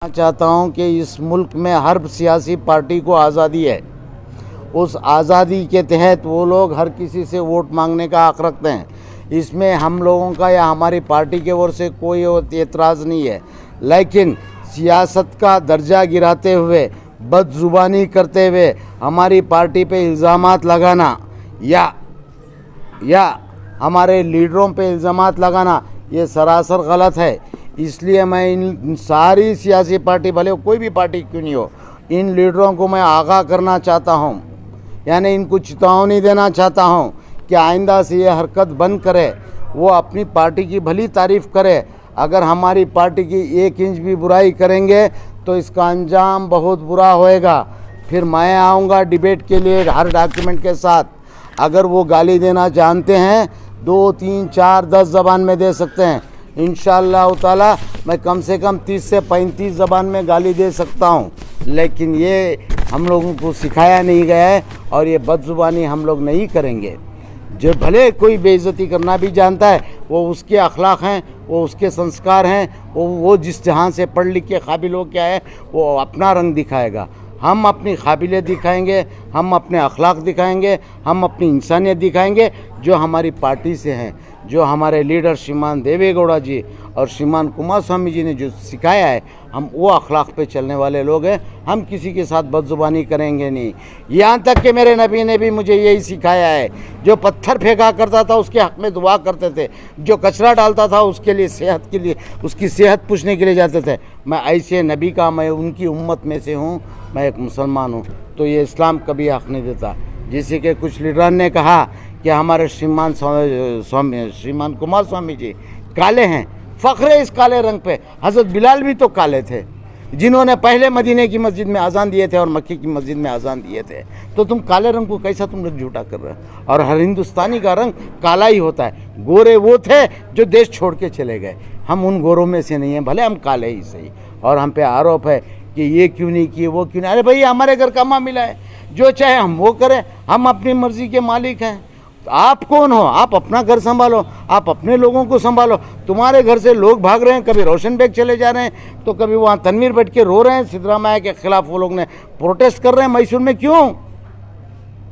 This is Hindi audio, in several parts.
चाहता हूं कि इस मुल्क में हर सियासी पार्टी को आज़ादी है। उस आज़ादी के तहत वो लोग हर किसी से वोट मांगने का हक़ रखते हैं। इसमें हम लोगों का या हमारी पार्टी के ओर से कोई एतराज़ नहीं है, लेकिन सियासत का दर्जा गिराते हुए, बदजुबानी करते हुए हमारी पार्टी पे इल्ज़ामात लगाना या हमारे लीडरों पे इल्ज़ामात लगाना ये सरासर गलत है। इसलिए मैं इन सारी सियासी पार्टी, भले कोई भी पार्टी क्यों नहीं हो, इन लीडरों को मैं आगाह करना चाहता हूँ, यानी इनको चेतावनी देना चाहता हूँ कि आइंदा से ये हरकत बंद करे। वो अपनी पार्टी की भली तारीफ़ करे, अगर हमारी पार्टी की एक इंच भी बुराई करेंगे तो इसका अंजाम बहुत बुरा होएगा। फिर मैं आऊँगा डिबेट के लिए हर डॉक्यूमेंट के साथ। अगर वो गाली देना जानते हैं 2, 3, 4, 10 ज़बान में दे सकते हैं। इंशाअल्लाह ताला मैं कम से कम 30 से 35 ज़बान में गाली दे सकता हूँ, लेकिन ये हम लोगों को सिखाया नहीं गया है और ये बदजुबानी हम लोग नहीं करेंगे। जो भले कोई बेइज्जती करना भी जानता है, वो उसके अखलाक हैं, वो उसके संस्कार हैं, वो जिस जहाँ से पढ़ लिख के काबिल हो क्या है वो अपना रंग दिखाएगा। हम अपनी काबिलियत दिखाएंगे, हम अपने अखलाक दिखाएंगे, हम अपनी इंसानियत दिखाएंगे जो हमारी पार्टी से हैं, जो हमारे लीडर श्रीमान देवेगौड़ा जी और श्रीमान कुमार स्वामी जी ने जो सिखाया है, हम वो अखलाक पे चलने वाले लोग हैं। हम किसी के साथ बदजुबानी करेंगे नहीं। यहाँ तक कि मेरे नबी ने भी मुझे यही सिखाया है, जो पत्थर फेंका करता था उसके हक़ में दुआ करते थे, जो कचरा डालता था उसके लिए सेहत के लिए, उसकी सेहत पूछने के लिए जाते थे। मैं ऐसे नबी का, मैं उनकी उम्मत में से हूँ, मैं एक मुसलमान हूँ, तो ये इस्लाम कभी हक़ नहीं देता। जैसे कि कुछ लीडर ने कहा कि हमारे श्रीमान कुमार स्वामी जी काले हैं, फ़ख्र है इस काले रंग पे। हज़रत बिलाल भी तो काले थे, जिन्होंने पहले मदीने की मस्जिद में अजान दिए थे और मक्के की मस्जिद में अजान दिए थे। तो तुम काले रंग को कैसा तुम लोग झूठा कर रहे हो? और हर हिंदुस्तानी का रंग काला ही होता है। गोरे वो थे जो देश छोड़ के चले गए, हम उन गोरों में से नहीं हैं, भले हम काले ही सही। और हम पे आरोप है कि ये क्यों नहीं किए, वो क्यों नहीं। अरे भैया, हमारे घर का मामला है, जो चाहे हम वो करें, हम अपनी मर्ज़ी के मालिक हैं। आप कौन हो? आप अपना घर संभालो, आप अपने लोगों को संभालो। तुम्हारे घर से लोग भाग रहे हैं, कभी रोशन बेग चले जा रहे हैं, तो कभी वहाँ तनवीर बैठ के रो रहे हैं। सिद्धरामैया के खिलाफ वो लोग ने प्रोटेस्ट कर रहे हैं मैसूर में।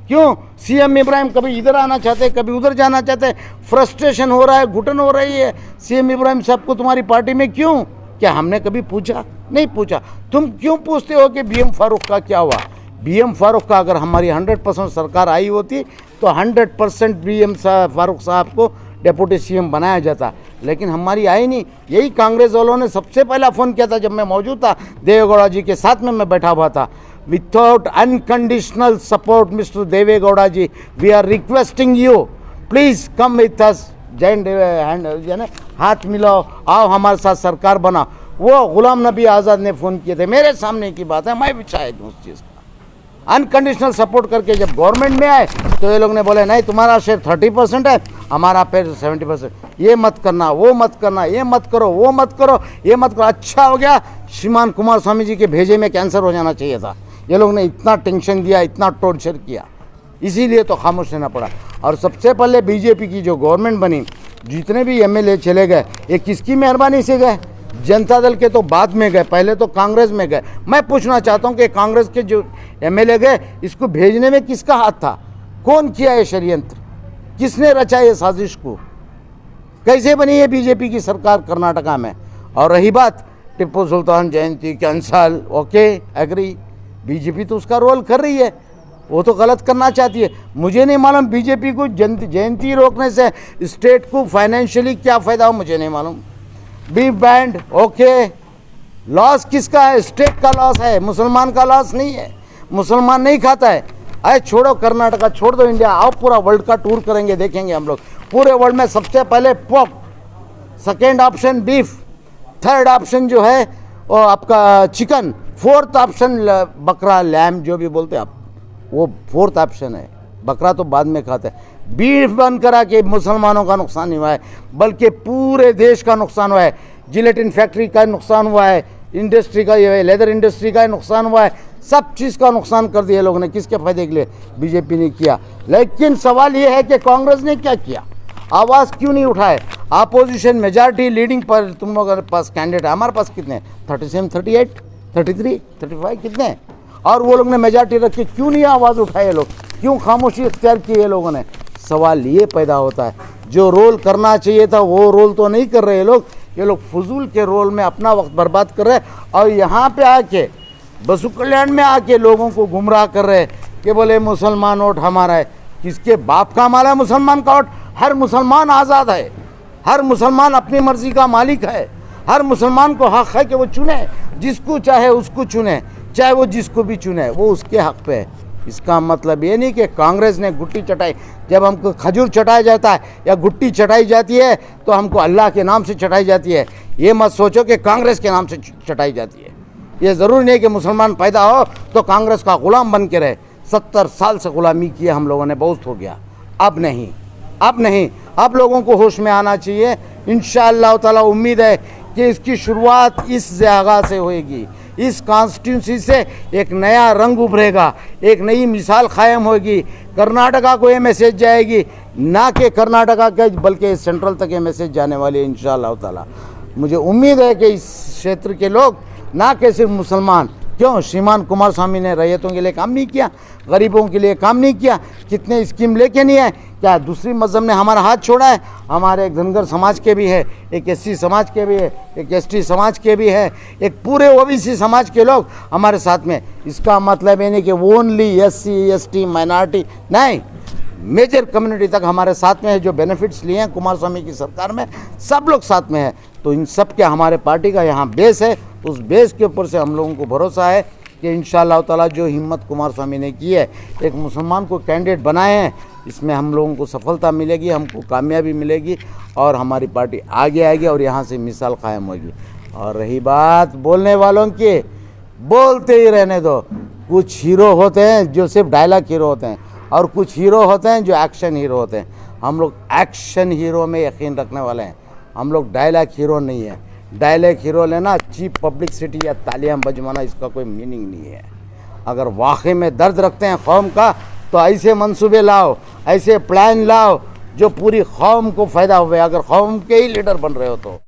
क्यों सीएम इब्राहिम कभी इधर आना चाहते, कभी उधर जाना चाहते। फ्रस्ट्रेशन हो रहा है, घुटन हो रही है सीएम इब्राहिम साहब को तुम्हारी पार्टी में। क्यों? क्या हमने कभी पूछा? नहीं पूछा। तुम क्यों पूछते हो कि बीएम फारूक का क्या हुआ? बीएम फारूक का अगर हमारी 100% सरकार आई होती तो 100% बीएम फारूक साहब को डिप्टी सीएम बनाया जाता, लेकिन हमारी आई नहीं। यही कांग्रेस वालों ने सबसे पहला फ़ोन किया था जब मैं मौजूद था, देवेगौड़ा जी के साथ में मैं बैठा हुआ था। Without unconditional support mister Deve Gowda ji, we are requesting you, please come with us, joint hand, यानी हाथ मिलाओ, आओ हमारे साथ सरकार बनाओ। वो गुलाम नबी आज़ाद ने फ़ोन किए थे, मेरे सामने की बात है, मैं भी शायद उस चीज़ का अनकंडीशनल सपोर्ट करके जब गवर्नमेंट में आए तो ये लोग ने बोले नहीं, तुम्हारा शेयर 30% है, हमारा पे 70%। ये मत करना, वो मत करना, ये मत करो, वो मत करो, ये मत करो। अच्छा हो गया श्रीमान कुमार स्वामी जी के भेजे में कैंसर हो जाना चाहिए था। ये लोग ने इतना टेंशन दिया, इतना टॉर्चर किया, इसीलिए तो खामोश रहना पड़ा। और सबसे पहले बीजेपी की जो गवर्नमेंट बनी, जितने भी एमएलए चले गए, ये किसकी मेहरबानी से गए? जनता दल के तो बाद में गए, पहले तो कांग्रेस में गए। मैं पूछना चाहता हूं कि कांग्रेस के जो एमएलए गए, इसको भेजने में किसका हाथ था? कौन किया ये षड्यंत्र? किसने रचा ये साजिश को? कैसे बनी है बीजेपी की सरकार कर्नाटका में? और रही बात टिप्पू सुल्तान जयंती कैंसल, ओके एग्री, बीजेपी तो उसका रोल कर रही है, वो तो गलत करना चाहती है। मुझे नहीं मालूम बीजेपी को जयंती रोकने से स्टेट को फाइनेंशियली क्या फ़ायदा हो, मुझे नहीं मालूम। बीफ बैंड, ओके, लॉस किसका है? स्टेट का लॉस है, मुसलमान का लॉस नहीं है। मुसलमान नहीं खाता है। अरे छोड़ो कर्नाटका, छोड़ दो इंडिया, आओ पूरा वर्ल्ड का टूर करेंगे, देखेंगे हम लोग। पूरे वर्ल्ड में सबसे पहले pork, second option beef, third option जो है वो आपका चिकन, फोर्थ ऑप्शन बकरा, लैम जो भी बोलते हैं आप, वो फोर्थ ऑप्शन है। बकरा तो बाद में खाते हैं। बीफ बंद करा के मुसलमानों का नुकसान नहीं हुआ है, बल्कि पूरे देश का नुकसान हुआ है। जिलेटिन फैक्ट्री का नुकसान हुआ है, इंडस्ट्री का, ये लेदर इंडस्ट्री का नुकसान हुआ है, सब चीज़ का नुकसान कर दिया लोगों ने। किसके फायदे के लिए? बीजेपी ने किया। लेकिन सवाल ये है कि कांग्रेस ने क्या किया? आवाज़ क्यों नहीं उठाए? अपोजिशन मेजॉरिटी लीडिंग पर तुम लोगों के पास कैंडिडेट है, हमारे पास कितने? 37, 38, 33, 35 कितने? और वो लोग ने मेजॉरिटी रख के क्यों नहीं आवाज़ उठाए? लोग क्यों खामोशी इख्तियार की ये लोगों ने? सवाल ये पैदा होता है, जो रोल करना चाहिए था वो रोल तो नहीं कर रहे ये लोग फजूल के रोल में अपना वक्त बर्बाद कर रहे हैं। और यहाँ पे आके बसु कल्याण में आके लोगों को गुमराह कर रहे हैं कि बोले मुसलमान वोट हमारा है। किसके बाप का हमारा है मुसलमान का वोट? हर मुसलमान आज़ाद है, हर मुसलमान अपनी मर्जी का मालिक है, हर मुसलमान को हक़ है कि वो चुने, जिसको चाहे उसको चुने, चाहे वो जिसको भी चुने, वो उसके हक़ पे है। इसका मतलब ये नहीं कि कांग्रेस ने गुट्टी चटाई। जब हमको खजूर चटाया जाता है या गुट्टी चटाई जाती है तो हमको अल्लाह के नाम से चटाई जाती है। ये मत सोचो कि कांग्रेस के नाम से चटाई जाती है। ये ज़रूरी नहीं कि मुसलमान पैदा हो तो कांग्रेस का ग़ुलाम बन के रहे। 70 साल से ग़ुलामी की हम लोगों ने, बहुत हो गया। अब नहीं, अब नहीं, अब लोगों को होश में आना चाहिए। इंशाअल्लाह ताला उम्मीद है कि इसकी शुरुआत इस जगह से होएगी, इस कॉन्स्टिट्यूंसी से एक नया रंग उभरेगा, एक नई मिसाल कायम होगी। कर्नाटका को ये मैसेज जाएगी, ना कि कर्नाटका के बल्कि सेंट्रल तक ये मैसेज जाने वाली है इंशाअल्लाह ताला। मुझे उम्मीद है कि इस क्षेत्र के लोग, ना कि सिर्फ मुसलमान, क्यों श्रीमान कुमार स्वामी ने रैयतों के लिए काम नहीं किया, गरीबों के लिए काम नहीं किया, कितने स्कीम लेके नहीं आए? क्या दूसरी मज़हब ने हमारा हाथ छोड़ा है? हमारे एक धनगर समाज के भी है, एक एससी समाज के भी है, एक एसटी समाज के भी है, एक पूरे ओबीसी समाज के लोग हमारे साथ में। इसका मतलब ये नहीं कि ओनली एससी एसटी माइनॉरिटी, नहीं, मेजर कम्युनिटी तक हमारे साथ में है। जो बेनिफिट्स लिए हैं कुमार स्वामी की सरकार में, सब लोग साथ में है। तो इन सब के हमारे पार्टी का यहाँ बेस है, उस बेस के ऊपर से हम लोगों को भरोसा है कि इंशाअल्लाह ताला जो हिम्मत कुमार स्वामी ने की है, एक मुसलमान को कैंडिडेट बनाए हैं, इसमें हम लोगों को सफलता मिलेगी, हमको कामयाबी मिलेगी और हमारी पार्टी आगे आएगी और यहाँ से मिसाल कायम होगी। और रही बात बोलने वालों की, बोलते ही रहने दो। कुछ हीरो होते हैं जो सिर्फ डायलॉग हीरो होते हैं और कुछ हीरो होते हैं जो एक्शन हीरो होते हैं। हम लोग एक्शन हीरो में यकीन रखने वाले हैं, हम लोग डायलॉग हीरो नहीं है। डायलॉग हीरो लेना, चीप पब्लिसिटी या तालियां बजवाना, इसका कोई मीनिंग नहीं है। अगर वाकई में दर्द रखते हैं कौम का तो ऐसे मंसूबे लाओ, ऐसे प्लान लाओ जो पूरी कौम को फ़ायदा हुए, अगर कौम के ही लीडर बन रहे हो तो।